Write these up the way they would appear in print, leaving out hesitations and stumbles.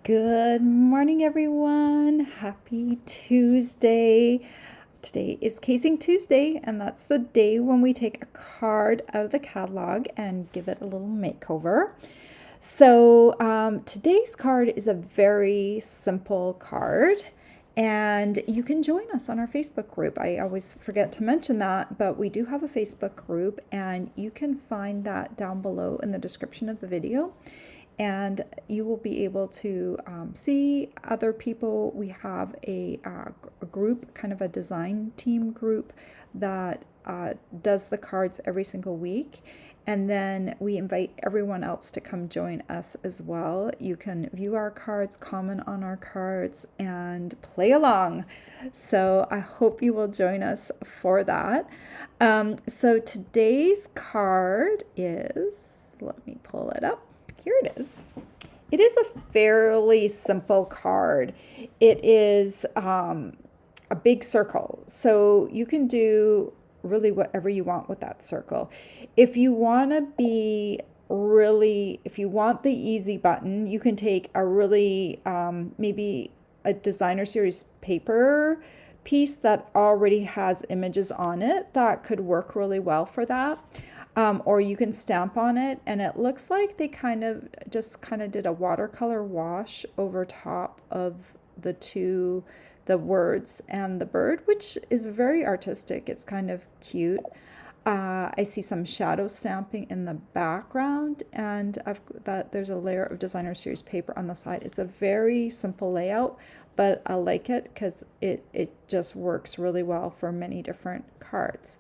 Good morning, everyone. Happy Tuesday. Today is Casing Tuesday, and that's the day when we take a card out of the catalog and give it a little makeover. So, today's card is a very simple card, and you can join us on our Facebook group. I always forget to mention that, but we do have a Facebook group, and you can find that down below in the description of the video. And you will be able to see other people. We have a group, kind of a design team group that does the cards every single week. And then we invite everyone else to come join us as well. You can view our cards, comment on our cards, and play along. So I hope you will join us for that. So today's card is, let me pull it up. Here it is. It is a fairly simple card. It is a big circle, so you can do really whatever you want with that circle. If you want to be really, if you want the easy button, you can take a really, maybe a designer series paper piece that already has images on it. That could work really well for that. Or you can stamp on it, and it looks like they kind of did a watercolor wash over top of the words and the bird, which is very artistic. It's kind of cute. I see some shadow stamping in the background, and there's a layer of designer series paper on the side. It's a very simple layout, but I like it because it just works really well for many different cards.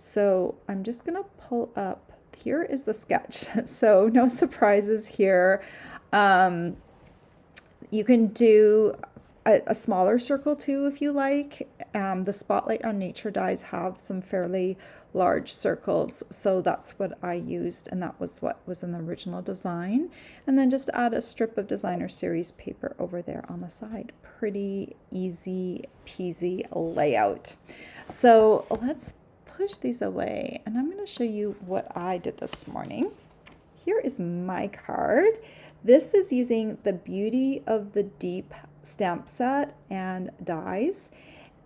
So I'm just going to pull up, here is the sketch. So no surprises here. You can do a smaller circle too if you like. The Spotlight on Nature dies have some fairly large circles, so that's what I used, and that was what was in the original design. And then just add a strip of designer series paper over there on the side. Pretty easy peasy layout. So let's push these away, and I'm going to show you what I did this morning. Here is my card. This is using the Beauty of the Deep stamp set and dies,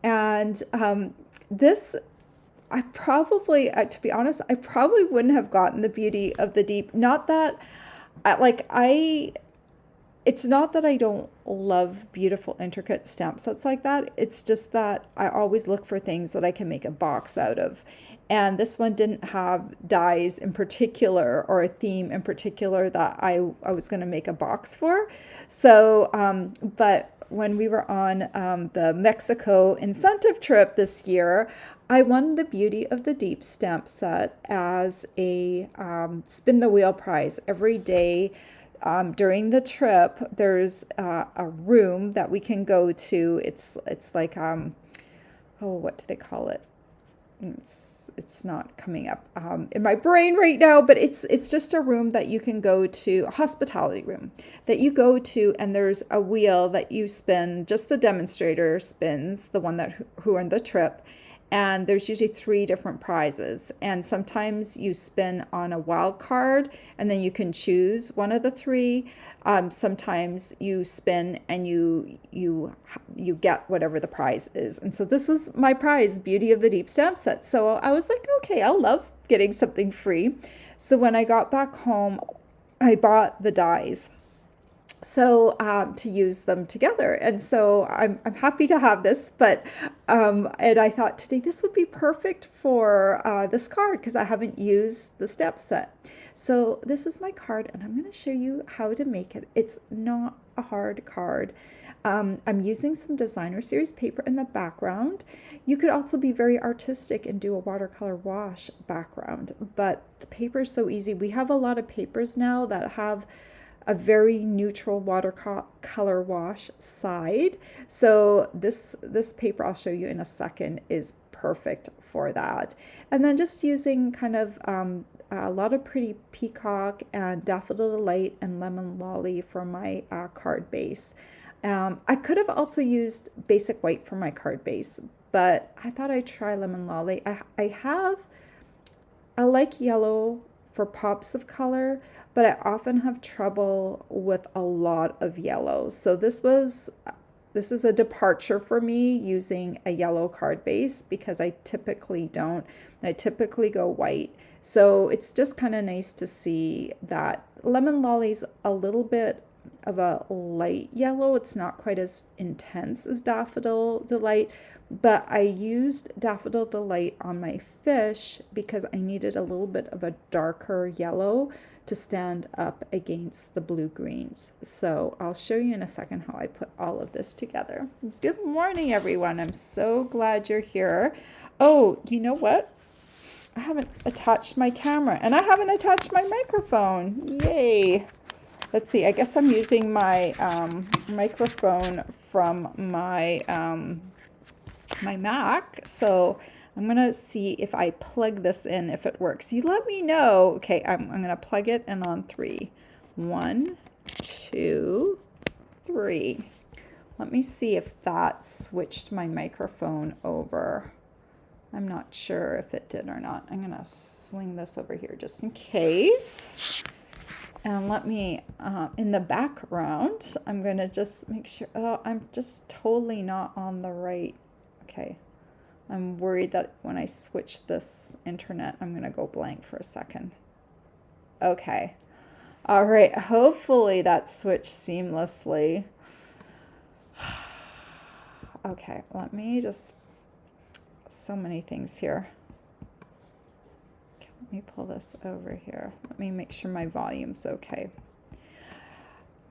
and this I probably, to be honest, I probably wouldn't have gotten the Beauty of the Deep. Not that it's not that I don't love beautiful, intricate stamp sets like that. It's just that I always look for things that I can make a box out of. And this one didn't have dies in particular or a theme in particular that I was going to make a box for. So, but when we were on the Mexico incentive trip this year, I won the Beauty of the Deep stamp set as a spin the wheel prize. Every day during the trip, there's a room that we can go to. It's like oh, what do they call it? It's not coming up in my brain right now, but it's just a room that you can go to, a hospitality room that you go to, and there's a wheel that you spin. Just the demonstrator spins, the one that who are on the trip. And there's usually 3 different prizes, and sometimes you spin on a wild card and then you can choose one of the 3. Sometimes you spin and you get whatever the prize is. And so this was my prize, Beauty of the Deep stamp set. So I was like, okay, I love getting something free. So when I got back home, I bought the dies, so to use them together. And so I'm happy to have this, but and I thought today this would be perfect for this card because I haven't used the stamp set. So this is my card, and I'm going to show you how to make it. It's not a hard card. I'm using some designer series paper in the background. You could also be very artistic and do a watercolor wash background, but the paper is so easy. We have a lot of papers now that have a very neutral watercolor wash side. So this paper I'll show you in a second is perfect for that. And then just using kind of a lot of pretty peacock and daffodil delight and lemon lolly for my card base. I could have also used basic white for my card base, but I thought I'd try lemon lolly. I like yellow for pops of color, but I often have trouble with a lot of yellow. So this is a departure for me using a yellow card base because I typically don't. I typically go white. So it's just kind of nice to see that Lemon Lolly's a little bit of a light yellow. It's not quite as intense as Daffodil Delight, but I used Daffodil Delight on my fish because I needed a little bit of a darker yellow to stand up against the blue greens. So I'll show you in a second how I put all of this together. Good morning, everyone. I'm so glad you're here. Oh, you know what? I haven't attached my camera and I haven't attached my microphone. Yay. Let's see, I guess I'm using my microphone from my my Mac. So I'm gonna see if I plug this in, if it works. You let me know. Okay, I'm gonna plug it in on 3. 1, 2, 3. Let me see if that switched my microphone over. I'm not sure if it did or not. I'm gonna swing this over here just in case. And let me, in the background, I'm gonna just make sure, oh, I'm just totally not on the right, okay. I'm worried that when I switch this internet, I'm gonna go blank for a second. Okay, all right, hopefully that switched seamlessly. Okay, let me just, so many things here. Let me pull this over here. Let me make sure my volume's okay.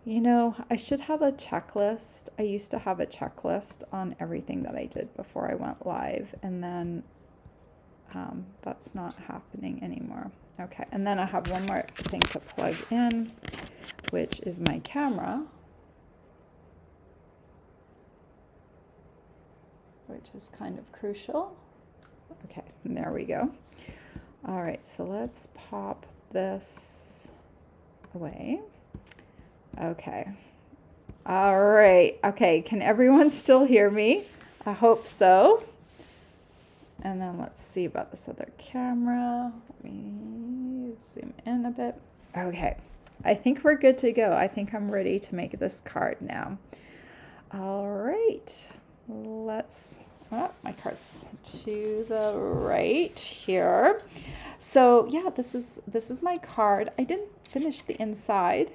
You know, I should have a checklist. I used to have a checklist on everything that I did before I went live, and then that's not happening anymore. Okay, and then I have one more thing to plug in, which is my camera, which is kind of crucial. Okay, and there we go. All right, so let's pop this away. Okay. All right. Okay, can everyone still hear me? I hope so. And then let's see about this other camera. Let me zoom in a bit. Okay, I think we're good to go. I think I'm ready to make this card now. All right, let's... Oh, my card's to the right here. So yeah, this is my card. I didn't finish the inside.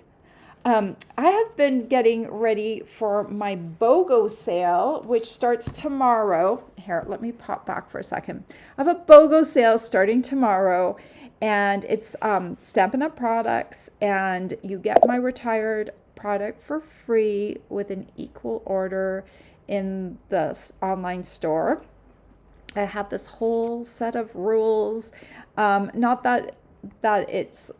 I have been getting ready for my BOGO sale, which starts tomorrow. Here, let me pop back for a second. I have a BOGO sale starting tomorrow, and it's Stampin' Up! Products, and you get my retired product for free with an equal order in the online store. I have this whole set of rules. Not that it's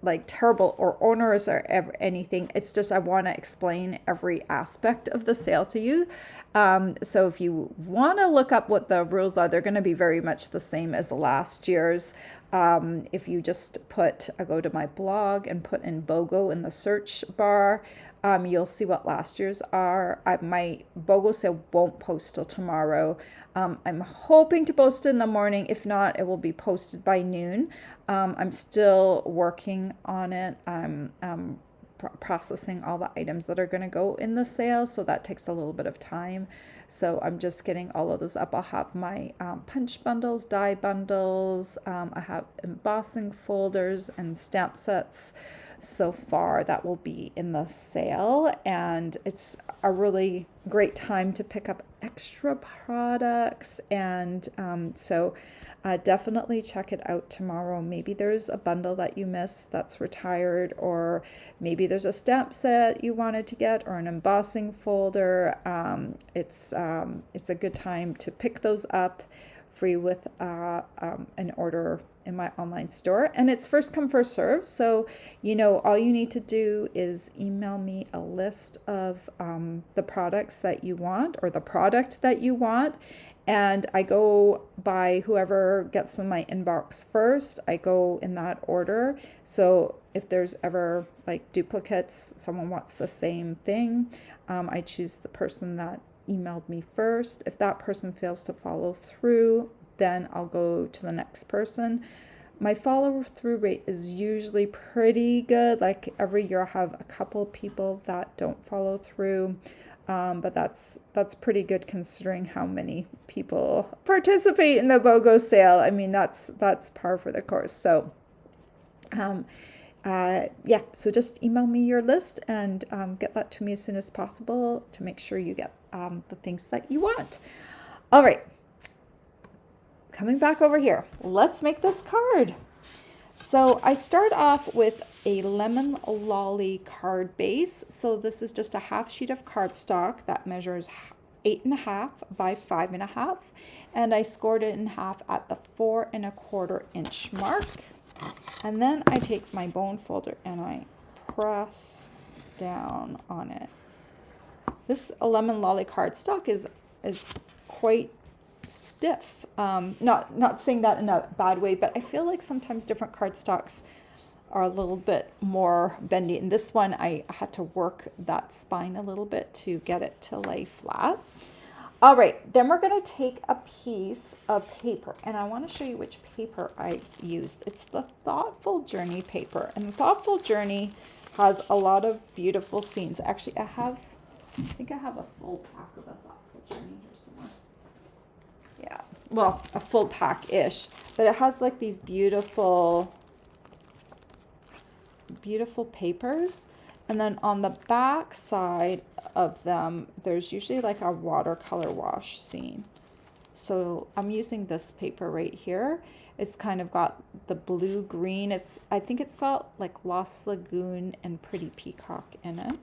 like terrible or onerous or anything. It's just I want to explain every aspect of the sale to you. So if you want to look up what the rules are, they're going to be very much the same as last year's. If you just go to my blog and put in BOGO in the search bar, you'll see what last year's are. My BOGO sale won't post till tomorrow. I'm hoping to post it in the morning. If not, it will be posted by noon. I'm still working on it. I'm processing all the items that are going to go in the sale, so that takes a little bit of time. So I'm just getting all of those up. I'll have my punch bundles, die bundles. I have embossing folders and stamp sets. So far that will be in the sale, and it's a really great time to pick up extra products, and so definitely check it out tomorrow. Maybe there's a bundle that you missed that's retired, or maybe there's a stamp set you wanted to get, or an embossing folder. It's a good time to pick those up free with an order in my online store, and it's first come first serve. So all you need to do is email me a list of the products that you want, or the product that you want, and I go by whoever gets in my inbox first. I go in that order. So if there's ever like duplicates, someone wants the same thing, I choose the person that emailed me first. If that person fails to follow through, then I'll go to the next person. My follow through rate is usually pretty good. Like every year I have a couple people that don't follow through. But that's pretty good considering how many people participate in the BOGO sale. I mean, that's par for the course. So, yeah, so just email me your list and get that to me as soon as possible to make sure you get the things that you want. All right, coming back over here, let's make this card. So I start off with a lemon lolly card base. So this is just a half sheet of cardstock that measures 8.5 by 5.5, and I scored it in half at the 4 1/4 inch mark. And then I take my bone folder and I press down on it. This lemon lolly cardstock is quite stiff. Not saying that in a bad way, but I feel like sometimes different cardstocks are a little bit more bendy. And this one, I had to work that spine a little bit to get it to lay flat. All right, then we're going to take a piece of paper, and I want to show you which paper I used. It's the Thoughtful Journey paper, and the Thoughtful Journey has a lot of beautiful scenes. Actually, I think I have a full pack of the Thoughtful Journey here somewhere. Yeah, well, a full pack-ish, but it has like these beautiful papers. And then on the back side of them, there's usually like a watercolor wash scene. So I'm using this paper right here. It's kind of got the blue green. I think it's got like Lost Lagoon and Pretty Peacock in it.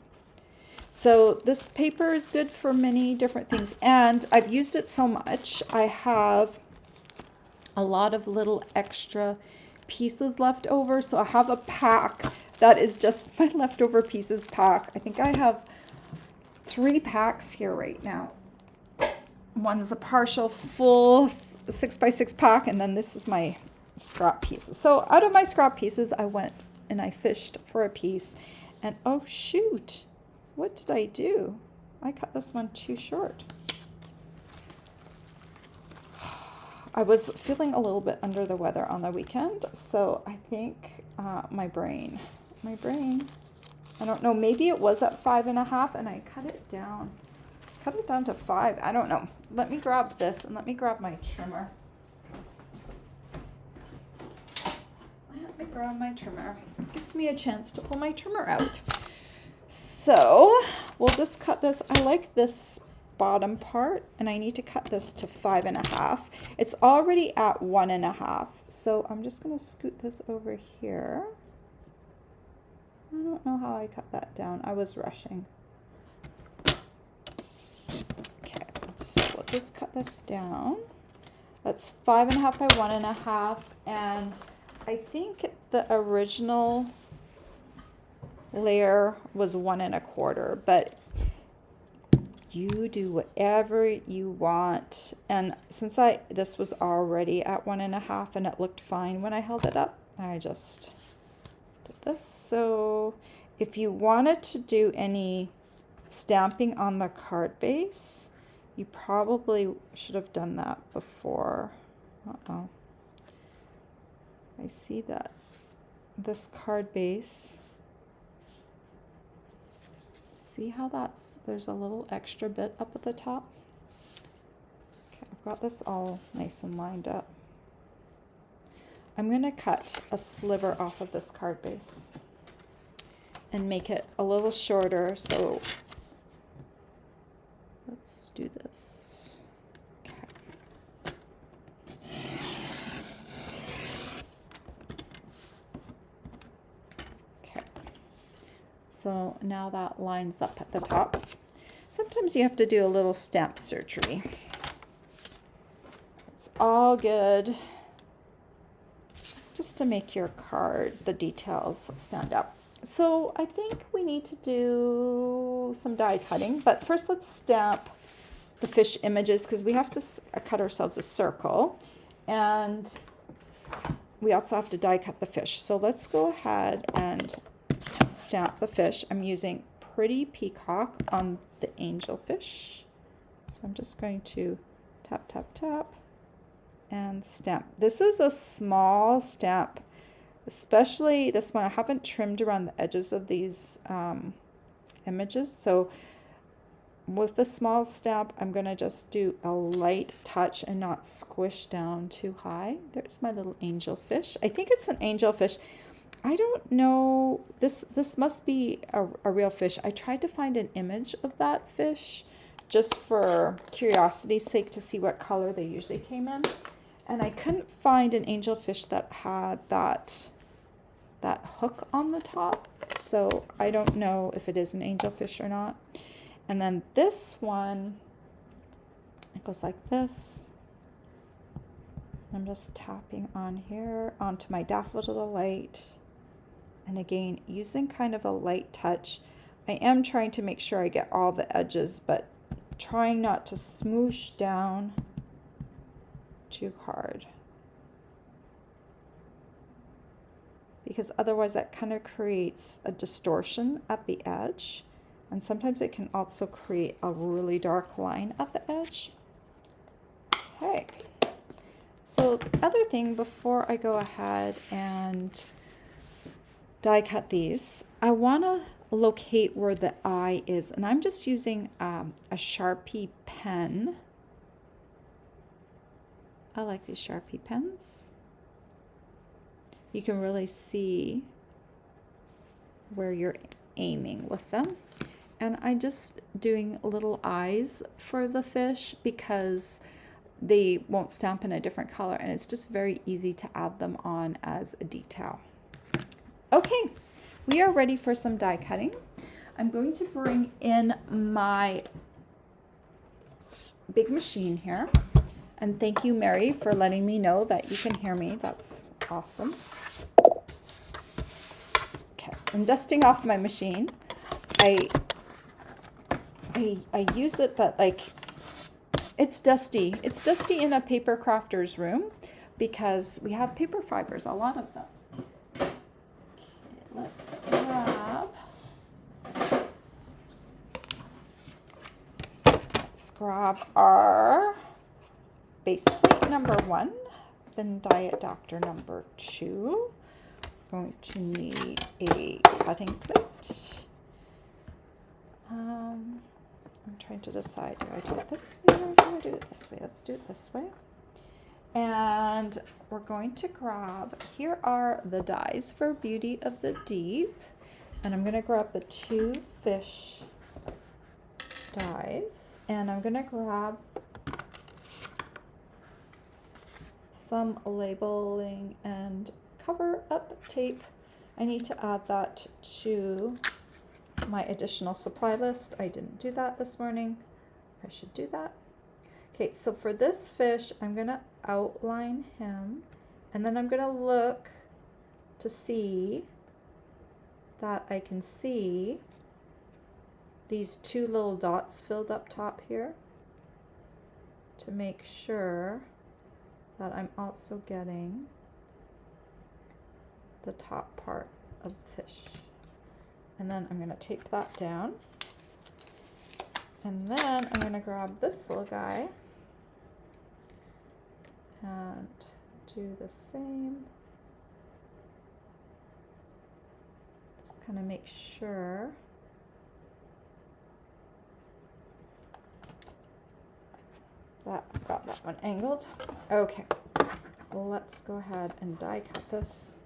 So this paper is good for many different things. And I've used it so much. I have a lot of little extra pieces left over. So I have a pack that is just my leftover pieces pack. I think I have 3 packs here right now. One's a partial full 6x6 pack, and then this is my scrap pieces. So out of my scrap pieces, I went and I fished for a piece, and oh shoot, what did I do? I cut this one too short. I was feeling a little bit under the weather on the weekend, so I think my brain, I don't know, maybe it was at 5.5 and I cut it down to 5. I don't know. Let me grab this and let me grab my trimmer. Gives me a chance to pull my trimmer out. So we'll just cut this. I like this bottom part, and I need to cut this to 5.5. It's already at 1.5, so I'm just going to scoot this over here. I don't know how I cut that down. I was rushing. Okay, so we'll just cut this down. That's 5.5 by 1.5, and I think the original layer was 1 1/4, but you do whatever you want. And since this was already at 1.5 and it looked fine when I held it up, I just did this. So if you wanted to do any stamping on the card base, you probably should have done that before. Uh-oh. I see that this card base, see how there's a little extra bit up at the top? Okay, I've got this all nice and lined up. I'm going to cut a sliver off of this card base and make it a little shorter. So let's do this. Okay. So now that lines up at the top. Sometimes you have to do a little stamp surgery. It's all good, just to make your card, the details stand up. So I think we need to do some die cutting, but first let's stamp the fish images, because we have to cut ourselves a circle, and we also have to die cut the fish. So let's go ahead and stamp the fish. I'm using Pretty Peacock on the angel fish. So I'm just going to tap, tap, tap. and stamp. This is a small stamp, especially this one. I haven't trimmed around the edges of these images, so with the small stamp, I'm going to just do a light touch and not squish down too high. There's my little angelfish. I think it's an angelfish. I don't know. This must be a real fish. I tried to find an image of that fish just for curiosity's sake to see what color they usually came in. And I couldn't find an angelfish that had that hook on the top. So I don't know if it is an angelfish or not. And then this one, it goes like this. I'm just tapping on here onto my Daffodil Delight. And again, using kind of a light touch. I am trying to make sure I get all the edges, but trying not to smoosh down too hard. Because otherwise that kind of creates a distortion at the edge. And sometimes it can also create a really dark line at the edge. Okay. So the other thing before I go ahead and die cut these, I want to locate where the eye is. And I'm just using a Sharpie pen. I like these Sharpie pens. You can really see where you're aiming with them. And I'm just doing little eyes for the fish because they won't stamp in a different color, and it's just very easy to add them on as a detail. Okay, we are ready for some die cutting. I'm going to bring in my big machine here. And thank you, Mary, for letting me know that you can hear me. That's awesome. Okay, I'm dusting off my machine. I use it, but like it's dusty. It's dusty in a paper crafter's room because we have paper fibers, a lot of them. Okay, let's grab our base plate number 1, then die adapter number 2. We're going to need a cutting plate. I'm trying to decide, do I do it this way or do I do it this way? Let's do it this way. And we're going to grab, here are the dies for Beauty of the Deep. And I'm going to grab the 2 fish dies. And I'm going to grab some labeling and cover up tape. I need to add that to my additional supply list. I didn't do that this morning. I should do that. Okay, so for this fish, I'm going to outline him, and then I'm going to look to see that I can see these 2 little dots filled up top here to make sure that I'm also getting the top part of the fish. And then I'm going to tape that down. And then I'm going to grab this little guy and do the same. Just kind of make sure that I've got that one angled. Okay, well, let's go ahead and die cut this.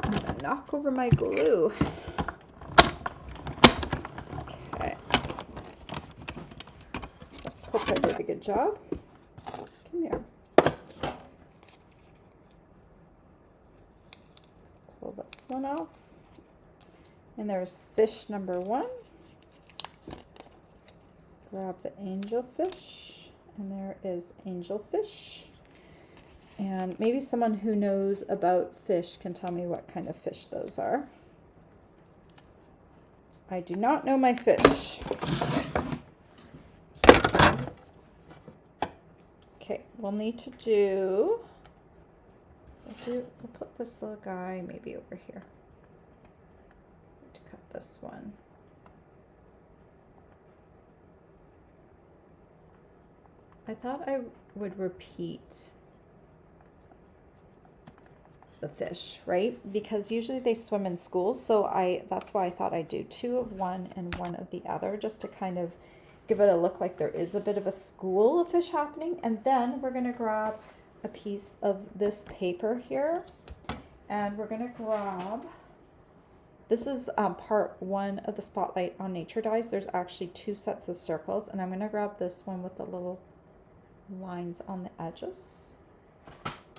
I'm gonna knock over my glue. Okay. Let's hope I did a good job. Come here. Pull this one off. And there's fish number 1. Let's grab the angelfish. And there is angelfish. And maybe someone who knows about fish can tell me what kind of fish those are. I do not know my fish. Okay, we'll need to do, we'll put this little guy maybe over here. To cut this one. I thought I would repeat the fish, right? Because usually they swim in schools, so that's why I thought I'd do 2 of one and 1 of the other, just to kind of give it a look like there is a bit of a school of fish happening. And then we're going to grab a piece of this paper here, and we're going to grab, this is part 1 of the Spotlight on Nature dies. There's actually 2 sets of circles, and I'm going to grab this one with the little lines on the edges.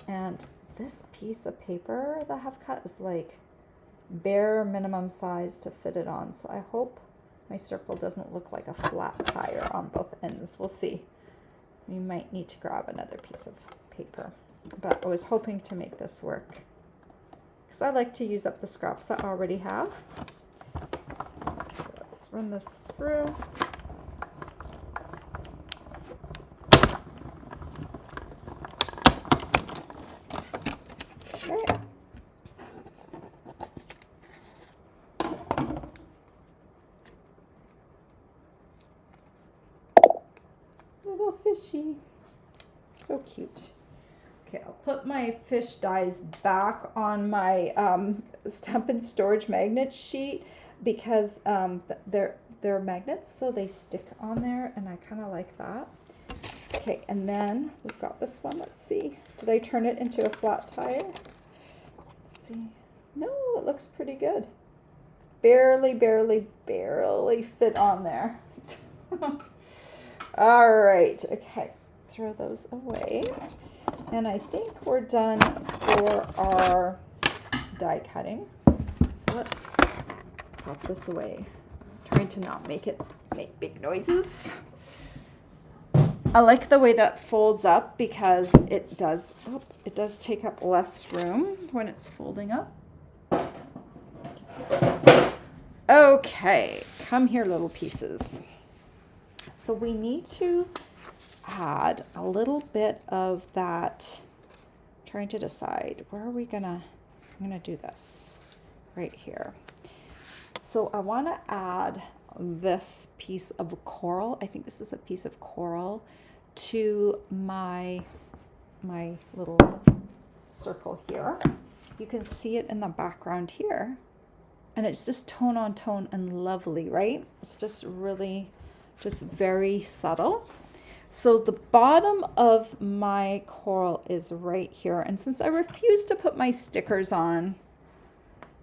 And this piece of paper that I have cut is like bare minimum size to fit it on. So I hope my circle doesn't look like a flat tire on both ends. We'll see. We might need to grab another piece of paper, but I was hoping to make this work because I like to use up the scraps I already have. Okay, let's run this through. Okay. Little fishy. So cute. Okay, I'll put my fish dies back on my Stampin' Storage magnet sheet because they're magnets, so they stick on there, and I kind of like that. Okay, and then we've got this one. Let's see. Did I turn it into a flat tire? Let's see. No, it looks pretty good. Barely fit on there. All right, okay. Throw those away. And I think we're done for our die cutting. So let's pop this away. I'm trying to not make it make big noises. I like the way that folds up because it does take up less room when it's folding up. Okay, come here, little pieces. So we need to add a little bit of that. I'm trying to decide where are we gonna, I'm gonna do this right here. So I want to add this piece of coral. I think this is a piece of coral to my little circle here. You can see it in the background here, and it's just tone on tone and lovely, right? It's just really just very subtle. So the bottom of my coral is right here, and since I refuse to put my stickers on,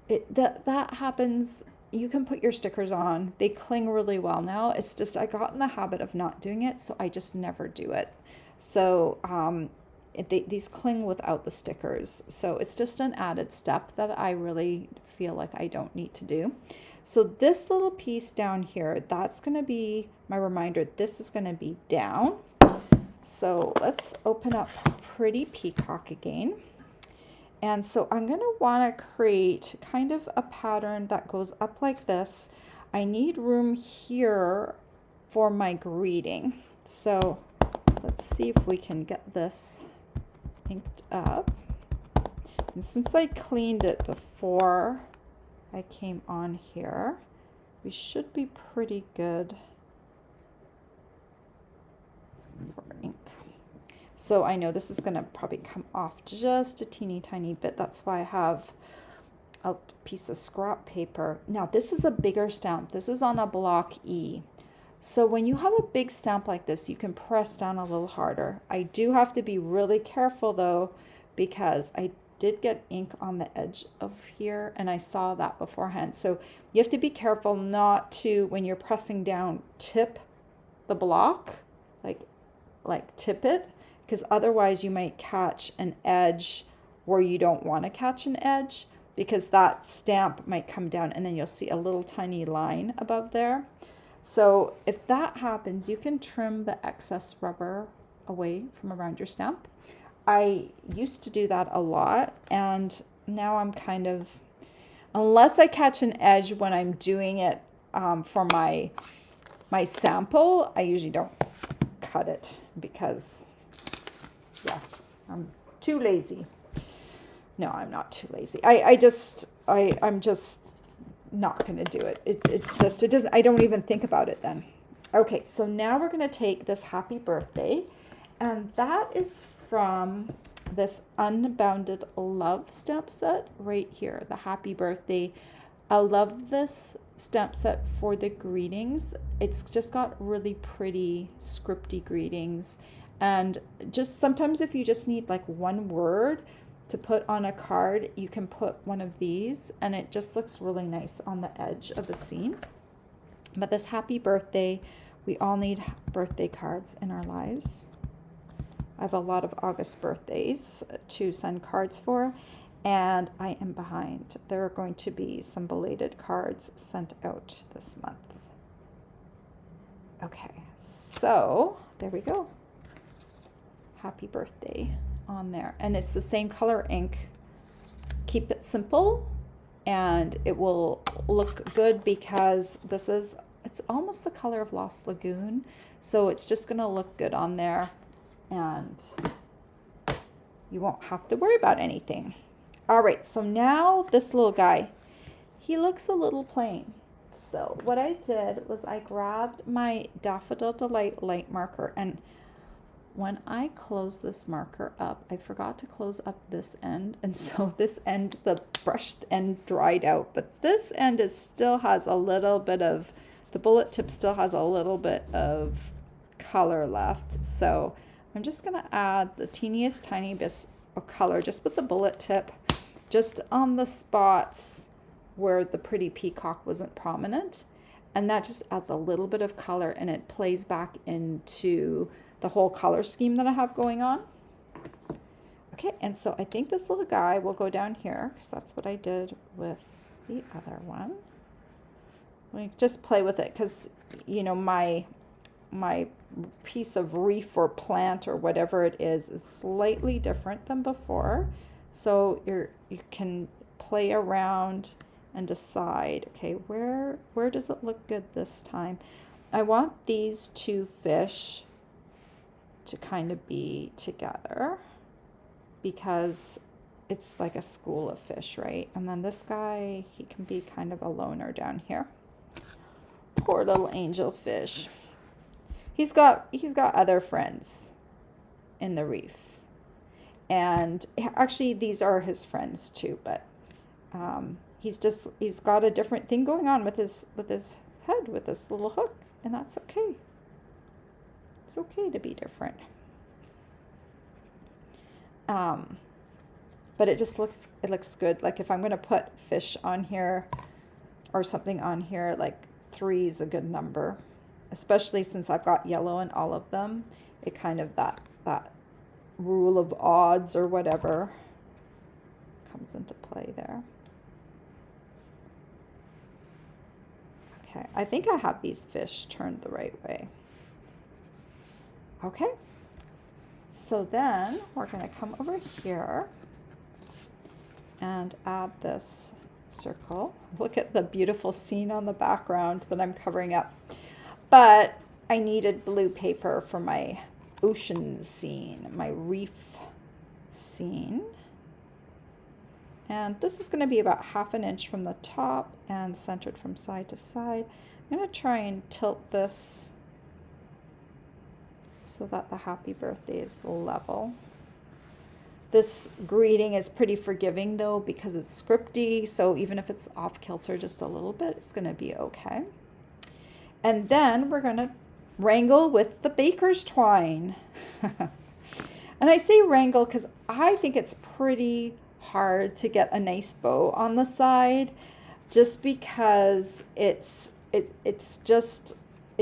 that happens. You can put your stickers on. They cling really well now. It's just I got in the habit of not doing it, so I just never do it. So these cling without the stickers. So it's just an added step that I really feel like I don't need to do. So this little piece down here, that's going to be my reminder. This is going to be down. So let's open up Pretty Peacock again. And so I'm going to want to create kind of a pattern that goes up like this. I need room here for my greeting. So let's see if we can get this inked up. And since I cleaned it before I came on here, we should be pretty good for ink. So I know this is going to probably come off just a teeny tiny bit. That's why I have a piece of scrap paper. Now this is a bigger stamp. This is on a block E. So when you have a big stamp like this, you can press down a little harder. I do have to be really careful though, because I did get ink on the edge of here, and I saw that beforehand. So you have to be careful not to, when you're pressing down, tip the block, like tip it, because otherwise you might catch an edge where you don't want to catch an edge, because that stamp might come down and then you'll see a little tiny line above there. So if that happens, you can trim the excess rubber away from around your stamp. I used to do that a lot, and now I'm kind of, unless I catch an edge when I'm doing it for my sample, I usually don't cut it because, yeah, I'm too lazy. No, I'm not too lazy. I'm just not going to do it. I don't even think about it then. Okay, so now we're going to take this happy birthday And that is from this Unbounded Love stamp set right here, the Happy Birthday. I love this stamp set for the greetings. It's just got really pretty scripty greetings. And just sometimes if you just need like one word to put on a card, you can put one of these and it just looks really nice on the edge of the scene. But this Happy Birthday, we all need birthday cards in our lives. I have a lot of August birthdays to send cards for, and I am behind. There are going to be some belated cards sent out this month. Okay, so there we go. Happy Birthday on there. And it's the same color ink. Keep it simple and it will look good because it's almost the color of Lost Lagoon. So it's just gonna look good on there and you won't have to worry about anything. All right, so now this little guy, he looks a little plain. So what I did was I grabbed my Daffodil Delight light marker, and when I close this marker up, I forgot to close up this end. And so this end, the brushed end dried out, but this end still has a little bit of, the bullet tip still has a little bit of color left. So I'm just gonna add the teeniest tiny bit of color just with the bullet tip, just on the spots where the pretty peacock wasn't prominent. And that just adds a little bit of color and it plays back into the whole color scheme that I have going on. Okay, and so I think this little guy will go down here because that's what I did with the other one. Let me just play with it because, you know, my piece of reef or plant or whatever it is slightly different than before. So you can play around and decide, okay, where does it look good this time? I want these two fish to kind of be together because it's like a school of fish, right? And then this guy, he can be kind of a loner down here. Poor little angel fish. He's got other friends in the reef. And actually these are his friends too, but he's got a different thing going on with his head, with this little hook, and that's okay. It's okay to be different. But it looks good. Like if I'm going to put fish on here or something on here, like 3 is a good number, especially since I've got yellow in all of them. It kind of that rule of odds or whatever comes into play there. Okay, I think I have these fish turned the right way. Okay, so then we're going to come over here and add this circle. Look at the beautiful scene on the background that I'm covering up. But I needed blue paper for my ocean scene, my reef scene. And this is going to be about 1/2 inch from the top and centered from side to side. I'm going to try and tilt this so that the happy birthday is level. This greeting is pretty forgiving though because it's scripty, so even if it's off kilter just a little bit, it's going to be okay. And then we're going to wrangle with the baker's twine. And I say wrangle because I think it's pretty hard to get a nice bow on the side, just because it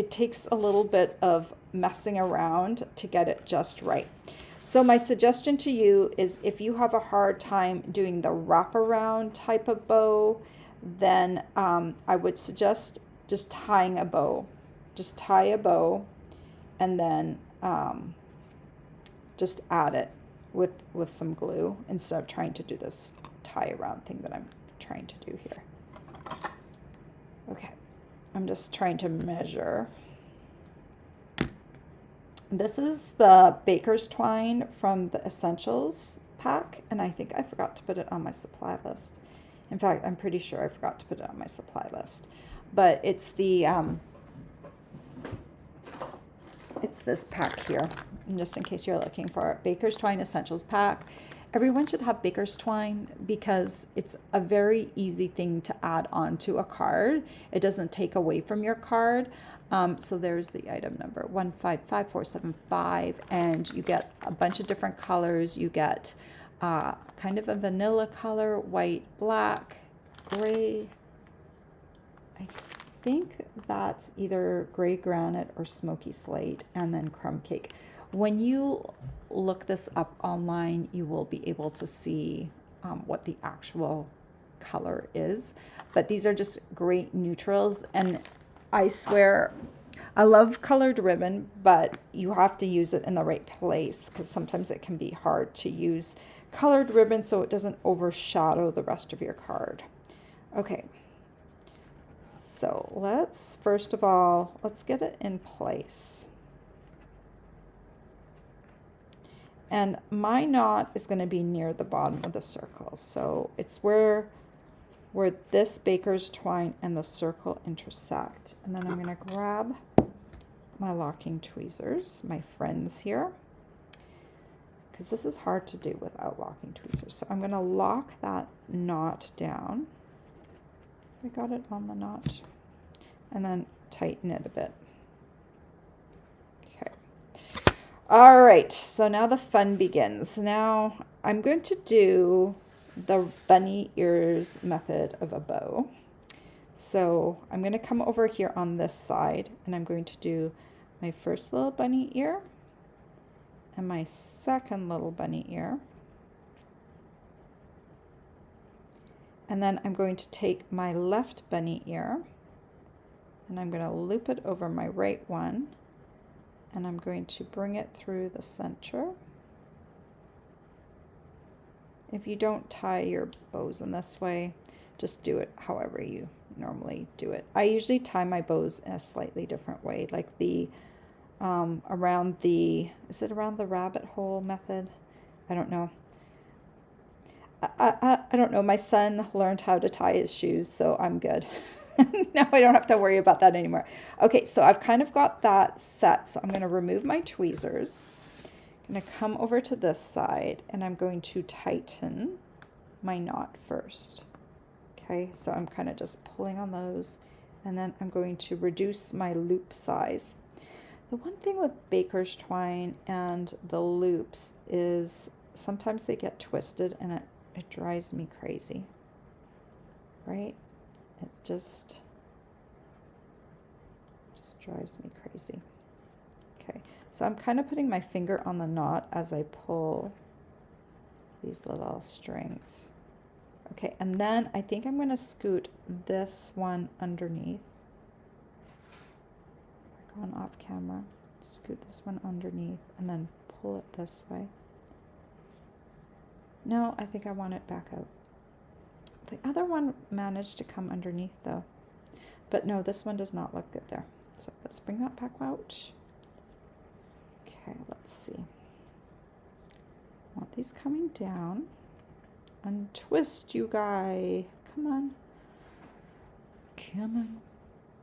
takes a little bit of messing around to get it just right. So my suggestion to you is if you have a hard time doing the wraparound type of bow, then I would suggest just tying a bow. Just tie a bow and then just add it with some glue instead of trying to do this tie around thing that I'm trying to do here. Okay, I'm just trying to measure. This is the baker's twine from the Essentials pack, and I think I forgot to put it on my supply list. In fact, I'm pretty sure I forgot to put it on my supply list. But it's the It's this pack here, and just in case you're looking for it. Baker's Twine Essentials Pack. Everyone should have Baker's Twine because it's a very easy thing to add on to a card. It doesn't take away from your card. So there's the item number 155475, and you get a bunch of different colors. You get kind of a vanilla color, white, black, gray. I think that's either gray granite or smoky slate, and then crumb cake. When you look this up online, you will be able to see what the actual color is. But these are just great neutrals, and I swear, I love colored ribbon, but you have to use it in the right place because sometimes it can be hard to use colored ribbon so it doesn't overshadow the rest of your card. Okay, so let's, first of all, let's get it in place. And my knot is going to be near the bottom of the circle. So it's where this Baker's Twine and the circle intersect. And then I'm going to grab my locking tweezers, my friends here, because this is hard to do without locking tweezers. So I'm going to lock that knot down. I got it on the knot. And then tighten it a bit. Okay. All right, so now the fun begins. Now I'm going to do the bunny ears method of a bow. So I'm going to come over here on this side, and I'm going to do my first little bunny ear and my second little bunny ear. And then I'm going to take my left bunny ear and I'm going to loop it over my right one, and I'm going to bring it through the center. If you don't tie your bows in this way, just do it however you normally do it. I usually tie my bows in a slightly different way, like the around the, is it around the rabbit hole method? I don't know. I don't know. My son learned how to tie his shoes, so I'm good. Now I don't have to worry about that anymore. Okay, so I've kind of got that set, so I'm going to remove my tweezers. I'm going to come over to this side, and I'm going to tighten my knot first. Okay, so I'm kind of just pulling on those, and then I'm going to reduce my loop size. The one thing with Baker's Twine and the loops is sometimes they get twisted, and it drives me crazy, right? It just drives me crazy. Okay, so I'm kind of putting my finger on the knot as I pull these little strings. Okay, and then I think I'm going to scoot this one underneath. Going off camera, scoot this one underneath and then pull it this way. No, I think I want it back out. The other one managed to come underneath though, but no, this one does not look good there. So let's bring that back out. Okay, let's see. I want these coming down. Untwist, you guy. Come on. Come on.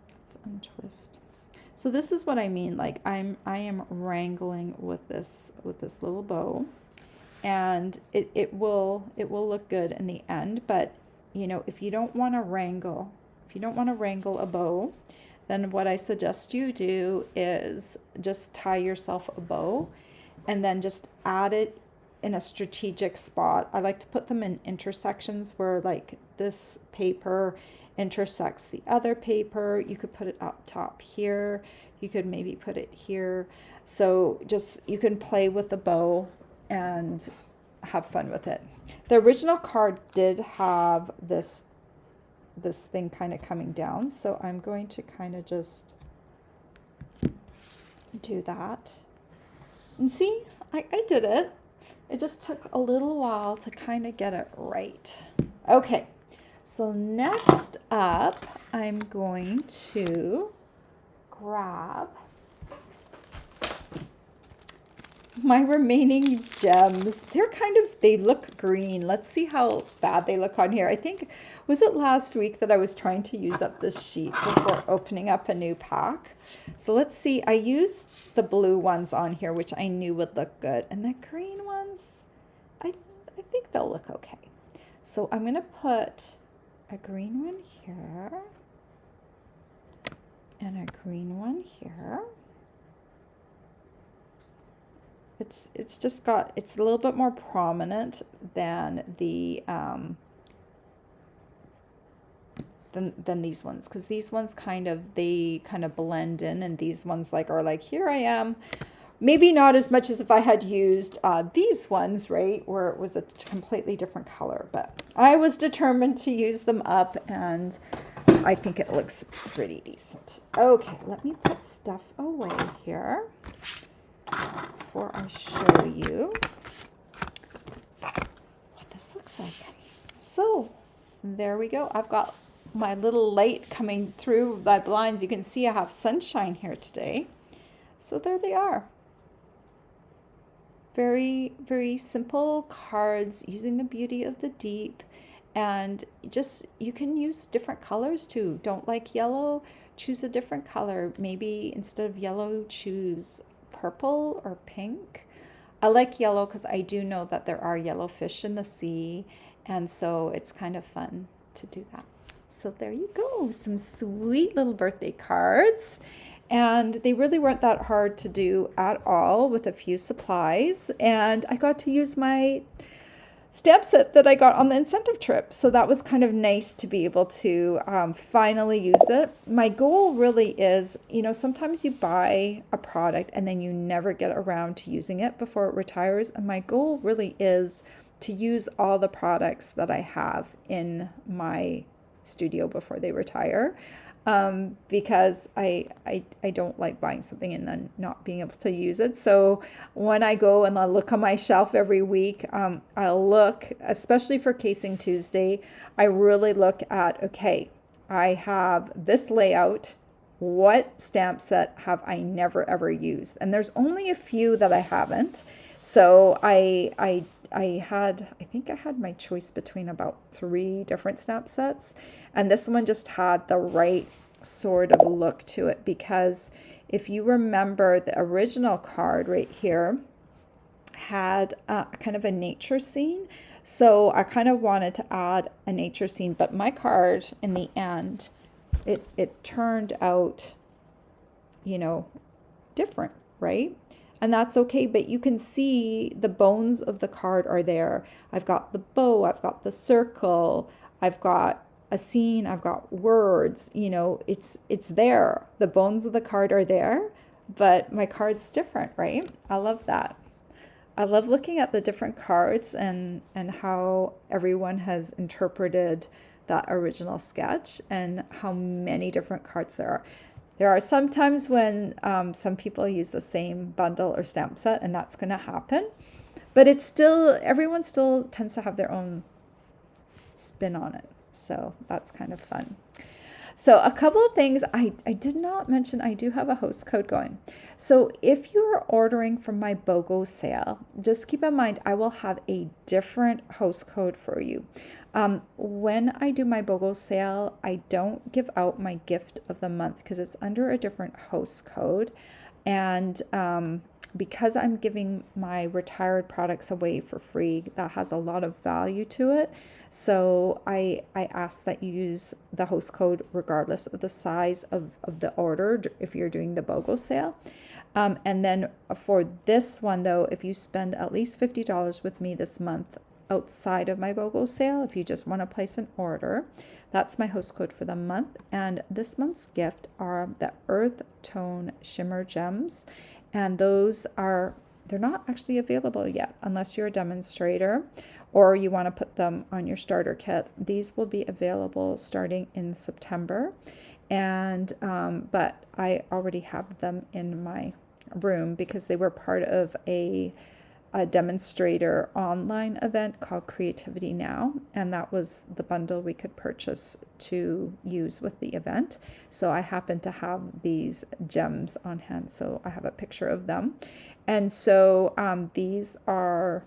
Let's untwist. So this is what I mean. Like I am wrangling with this little bow, and it will look good in the end. But you know, if you don't want to wrangle a bow, then what I suggest you do is just tie yourself a bow, and then just add it in a strategic spot. I like to put them in intersections where like this paper intersects the other paper. You could put it up top here. You could maybe put it here. So just, you can play with the bow and have fun with it. The original card did have this thing kind of coming down. So I'm going to kind of just do that. And see, I did it. It just took a little while to kind of get it right. Okay. So next up, I'm going to grab my remaining gems. They look green. Let's see how bad they look on here. I think, was it last week that I was trying to use up this sheet before opening up a new pack? So let's see. I used the blue ones on here, which I knew would look good. And the green ones, I think they'll look okay. So I'm going to put a green one here and a green one here. It's just got, it's a little bit more prominent than the than these ones, because these ones they kind of blend in, and these ones are like, here I am. Maybe not as much as if I had used these ones, right, where it was a completely different color, but I was determined to use them up, and I think it looks pretty decent. Okay, let me put stuff away here before I show you what this looks like. So there we go. I've got my little light coming through my blinds. You can see I have sunshine here today. So there they are. Very, very simple cards using the beauty of the deep. And just, you can use different colors too. Don't like yellow? Choose a different color. Maybe instead of yellow, choose purple or pink. I like yellow because I do know that there are yellow fish in the sea, and so it's kind of fun to do that. So there you go, some sweet little birthday cards, and they really weren't that hard to do at all with a few supplies, and I got to use my stamp set that I got on the incentive trip. So that was kind of nice to be able to finally use it. My goal really is, sometimes you buy a product and then you never get around to using it before it retires. And my goal really is to use all the products that I have in my studio before they retire. Because I don't like buying something and then not being able to use it. So when I go and I look on my shelf every week, I'll look, especially for Casing Tuesday, I really look at, okay, I have this layout. What stamp set have I never ever used? And there's only a few that I haven't. So I think I had my choice between about 3 different stamp sets, and this one just had the right sort of look to it, because if you remember, the original card right here had kind of a nature scene, so I kind of wanted to add a nature scene, but my card in the end, it turned out, different, right? And that's okay, but you can see the bones of the card are there. I've got the bow, I've got the circle, I've got a scene, I've got words, it's there. The bones of the card are there, but my card's different, right? I love that. I love looking at the different cards and how everyone has interpreted that original sketch and how many different cards there are. There are some times when some people use the same bundle or stamp set, and that's going to happen. But it's still, everyone still tends to have their own spin on it. So that's kind of fun. So a couple of things I did not mention, I do have a host code going. So if you're ordering from my BOGO sale, just keep in mind I will have a different host code for you. When I do my BOGO sale, I don't give out my gift of the month because it's under a different host code. And because I'm giving my retired products away for free, that has a lot of value to it. So I ask that you use the host code regardless of the size of the order if you're doing the BOGO sale. And then for this one though, if you spend at least $50 with me this month outside of my BOGO sale, if you just want to place an order, that's my host code for the month. And this month's gift are the Earth Tone Shimmer Gems. And those are, they're not actually available yet unless you're a demonstrator or you want to put them on your starter kit. These will be available starting in September. And but I already have them in my room because they were part of a a demonstrator online event called Creativity Now, and that was the bundle we could purchase to use with the event. So I happen to have these gems on hand, so I have a picture of them. And so these are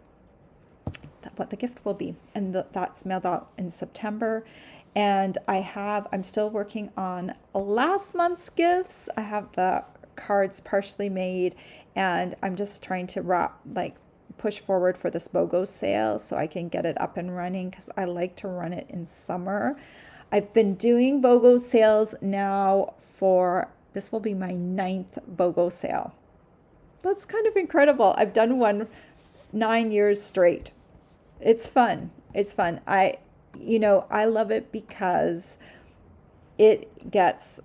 what the gift will be, and that's mailed out in September. And I'm still working on last month's gifts. I have the cards partially made, and I'm just trying to push forward for this BOGO sale so I can get it up and running, because I like to run it in summer. I've been doing BOGO sales now this will be my 9th BOGO sale. That's kind of incredible. I've done one 9 years straight. It's fun. It's fun. I love it because it gets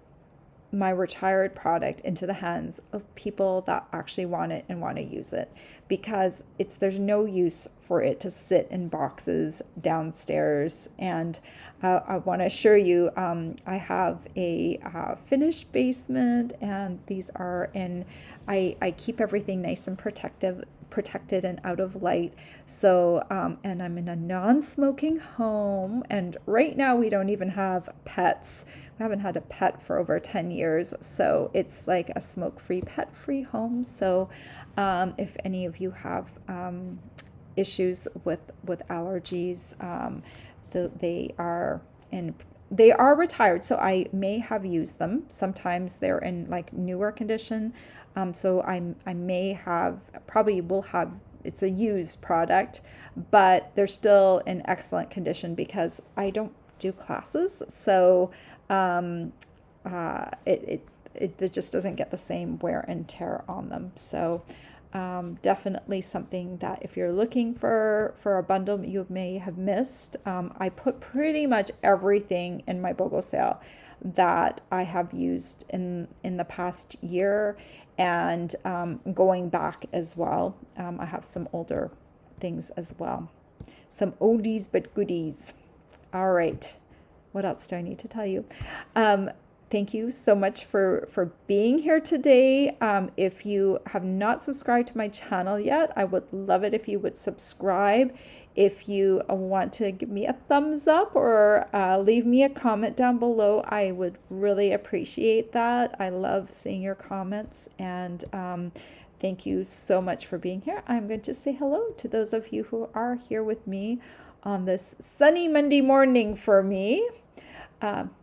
my retired product into the hands of people that actually want it and want to use it, because there's no use for it to sit in boxes downstairs. And I want to assure you, I have a finished basement, and these are I keep everything nice and protected and out of light. So and I'm in a non-smoking home, and right now we don't even have pets. We haven't had a pet for over 10 years, so it's like a smoke-free, pet-free home. So if any of you have issues with allergies, they are retired, so I may have used them. Sometimes they're in like newer condition, so I may have, probably will have, it's a used product, but they're still in excellent condition because I don't do classes, so it just doesn't get the same wear and tear on them. So definitely something that if you're looking for a bundle you may have missed. I put pretty much everything in my BOGO sale that I have used in the past year, and going back as well. I have some older things as well, some oldies but goodies. All right, what else do I need to tell you? Thank you so much for being here today. If you have not subscribed to my channel yet, I would love it if you would subscribe. If you want to give me a thumbs up or leave me a comment down below, I would really appreciate that. I love seeing your comments, and thank you so much for being here. I'm going to say hello to those of you who are here with me on this sunny Monday morning for me.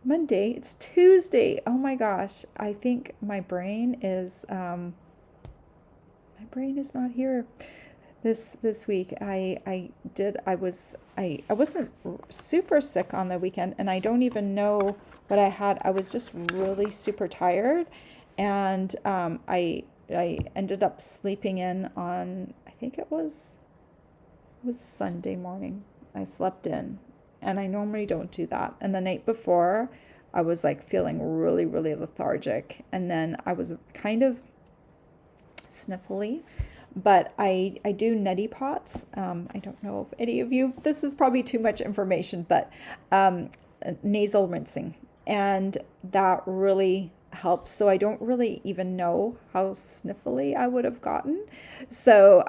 Monday, it's Tuesday. Oh my gosh, I think my brain is not here this week. I wasn't super sick on the weekend, and I don't even know what I had. I was just really super tired, and I ended up sleeping in on, I think it was Sunday morning. I slept in, and I normally don't do that. And the night before, I was like feeling really, really lethargic, and then I was kind of sniffly. But I do neti pots. I don't know if any of you, this is probably too much information, but nasal rinsing, and that really helps. So I don't really even know how sniffly I would have gotten. So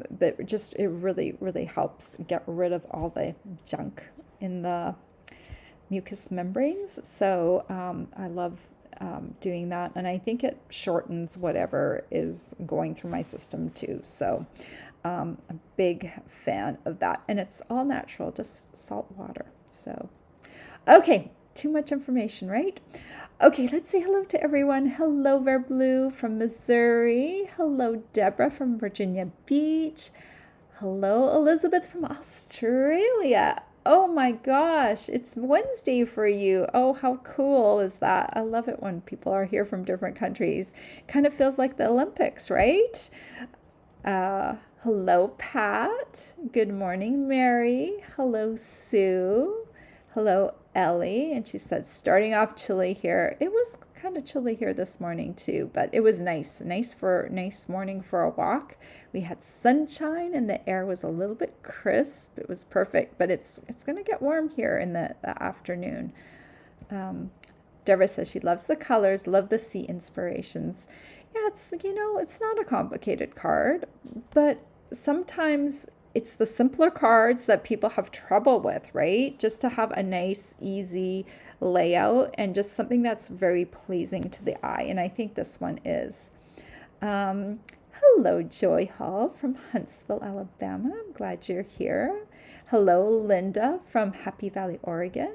but just it really, really helps get rid of all the junk in the mucous membranes. So I love doing that, and I think it shortens whatever is going through my system too. So a big fan of that, and it's all natural, just salt water. So okay, too much information, right? Okay, let's say hello to everyone. Hello, Verblue from Missouri. Hello, Deborah from Virginia Beach. Hello, Elizabeth from Australia. Oh my gosh, it's Wednesday for you. Oh, how cool is that? I love it when people are here from different countries. Kind of feels like the Olympics, right? Hello, Pat. Good morning, Mary. Hello, Sue. Hello, Ellie. And she said, starting off chilly here. It was kind of chilly here this morning too, but it was nice morning for a walk. We had sunshine and the air was a little bit crisp. It was perfect, but it's going to get warm here in the afternoon. Deborah says she loves the colors, love the sea inspirations. Yeah, it's not a complicated card, but sometimes it's the simpler cards that people have trouble with, right? Just to have a nice, easy layout and just something that's very pleasing to the eye. And I think this one is. Um, Hello, Joy Hall from Huntsville, Alabama. I'm glad you're here. Hello, Linda from Happy Valley, Oregon.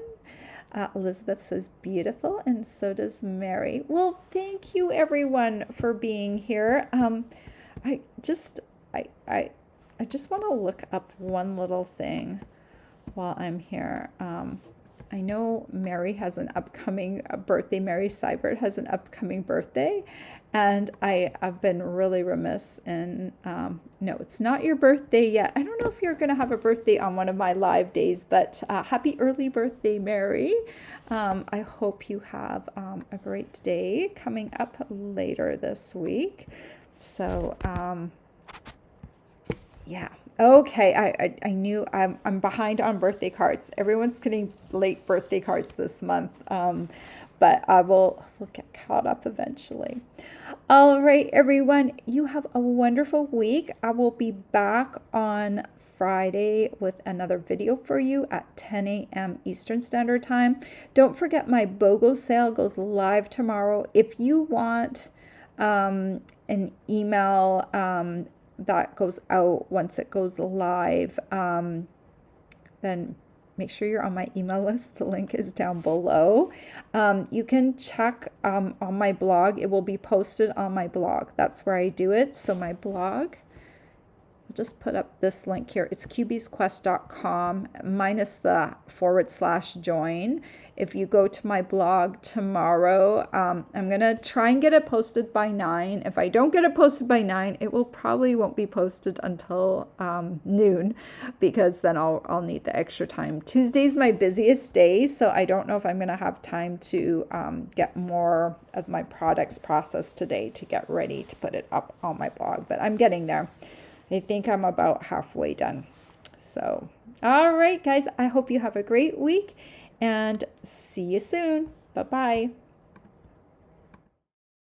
Elizabeth says beautiful, and so does Mary. Well, thank you everyone for being here. I just I I I just want to look up one little thing while I'm here. I know Mary has an upcoming birthday. Mary Seibert has an upcoming birthday, and I've been really remiss in, no, it's not your birthday yet. I don't know if you're going to have a birthday on one of my live days, but happy early birthday, Mary. I hope you have a great day coming up later this week. So, yeah. Okay, I knew I'm behind on birthday cards. Everyone's getting late birthday cards this month, but we'll get caught up eventually. All right, everyone, you have a wonderful week. I will be back on Friday with another video for you at 10 a.m. Eastern Standard Time. Don't forget my BOGO sale goes live tomorrow. If you want an email that goes out once it goes live, then make sure you're on my email list. The link is down below. You can check on my blog. It will be posted on my blog. That's where I do it. So my blog, I'll just put up this link here. It's QBsQuest.com minus the /join. If you go to my blog tomorrow, I'm going to try and get it posted by 9. If I don't get it posted by 9, it will probably won't be posted until noon, because then I'll need the extra time. Tuesday's my busiest day, so I don't know if I'm going to have time to get more of my products processed today to get ready to put it up on my blog, but I'm getting there. I think I'm about halfway done. So, all right, guys, I hope you have a great week and see you soon. Bye-bye.